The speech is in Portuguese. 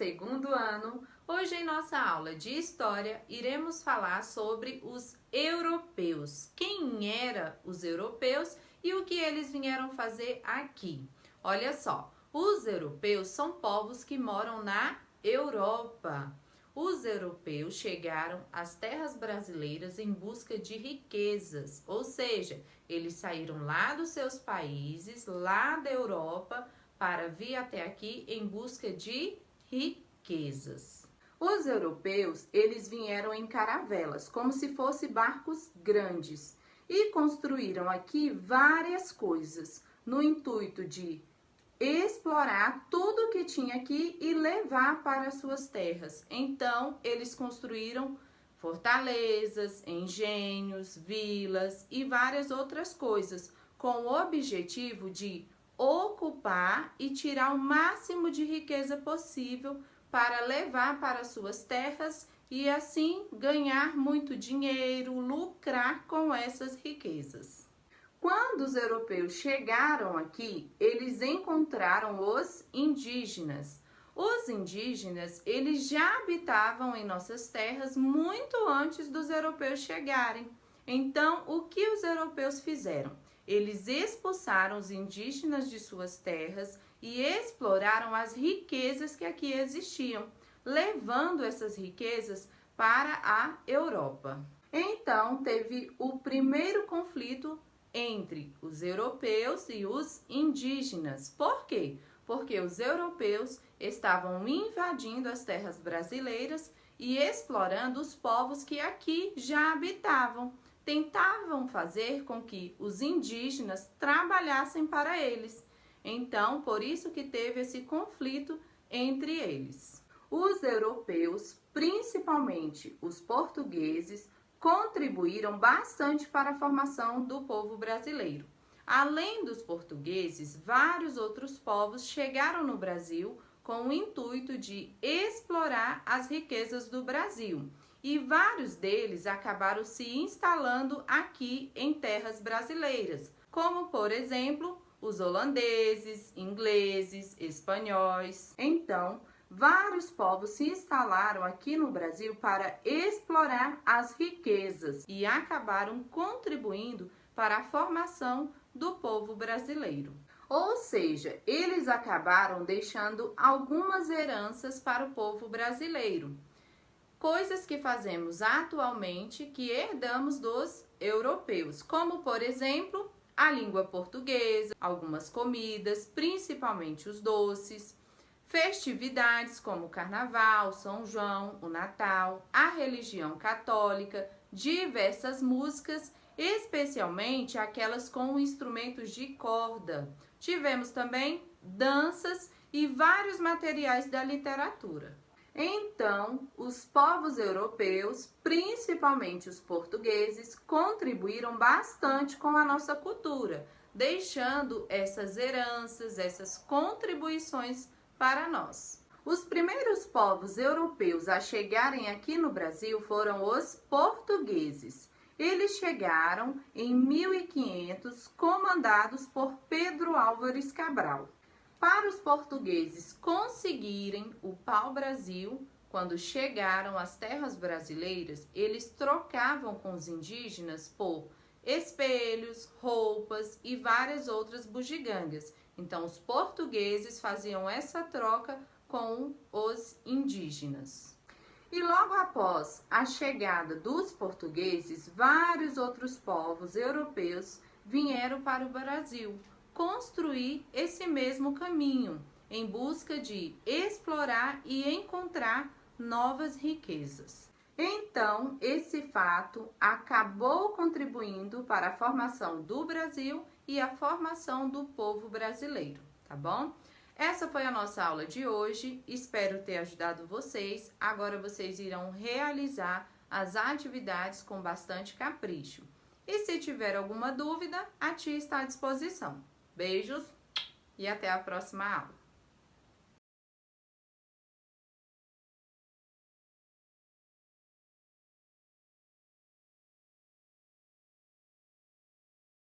segundo ano. Hoje em nossa aula de História iremos falar sobre os europeus. Quem eram os europeus e o que eles vieram fazer aqui? Olha só, os europeus são povos que moram na Europa. Os europeus chegaram às terras brasileiras em busca de riquezas, ou seja, eles saíram lá dos seus países, lá da Europa, para vir até aqui em busca de riquezas. Os europeus, eles vieram em caravelas, como se fossem barcos grandes, e construíram aqui várias coisas, no intuito de explorar tudo que tinha aqui e levar para suas terras. Então, eles construíram fortalezas, engenhos, vilas e várias outras coisas, com o objetivo de ocupar e tirar o máximo de riqueza possível para levar para suas terras e assim ganhar muito dinheiro, lucrar com essas riquezas. Quando os europeus chegaram aqui, eles encontraram os indígenas. Os indígenas, eles já habitavam em nossas terras muito antes dos europeus chegarem. Então, o que os europeus fizeram? Eles expulsaram os indígenas de suas terras e exploraram as riquezas que aqui existiam, levando essas riquezas para a Europa. Então, teve o primeiro conflito entre os europeus e os indígenas. Por quê? Porque os europeus estavam invadindo as terras brasileiras e explorando os povos que aqui já habitavam. Tentavam fazer com que os indígenas trabalhassem para eles. Então, por isso que teve esse conflito entre eles. Os europeus, principalmente os portugueses, contribuíram bastante para a formação do povo brasileiro. Além dos portugueses, vários outros povos chegaram no Brasil com o intuito de explorar as riquezas do Brasil. E vários deles acabaram se instalando aqui em terras brasileiras, como, por exemplo, os holandeses, ingleses, espanhóis. Então, vários povos se instalaram aqui no Brasil para explorar as riquezas e acabaram contribuindo para a formação do povo brasileiro. Ou seja, eles acabaram deixando algumas heranças para o povo brasileiro. Coisas que fazemos atualmente que herdamos dos europeus, como, por exemplo, a língua portuguesa, algumas comidas, principalmente os doces, festividades como o Carnaval, São João, o Natal, a religião católica, diversas músicas, especialmente aquelas com instrumentos de corda. Tivemos também danças e vários materiais da literatura. Então, os povos europeus, principalmente os portugueses, contribuíram bastante com a nossa cultura, deixando essas heranças, essas contribuições para nós. Os primeiros povos europeus a chegarem aqui no Brasil foram os portugueses. Eles chegaram em 1500, comandados por Pedro Álvares Cabral. Para os portugueses conseguirem o pau-brasil, quando chegaram às terras brasileiras, eles trocavam com os indígenas por espelhos, roupas e várias outras bugigangas. Então, os portugueses faziam essa troca com os indígenas. E logo após a chegada dos portugueses, vários outros povos europeus vieram para o Brasil construir esse mesmo caminho, em busca de explorar e encontrar novas riquezas. Então, esse fato acabou contribuindo para a formação do Brasil e a formação do povo brasileiro, tá bom? Essa foi a nossa aula de hoje, espero ter ajudado vocês. Agora vocês irão realizar as atividades com bastante capricho. E se tiver alguma dúvida, a tia está à disposição. Beijos e até a próxima aula.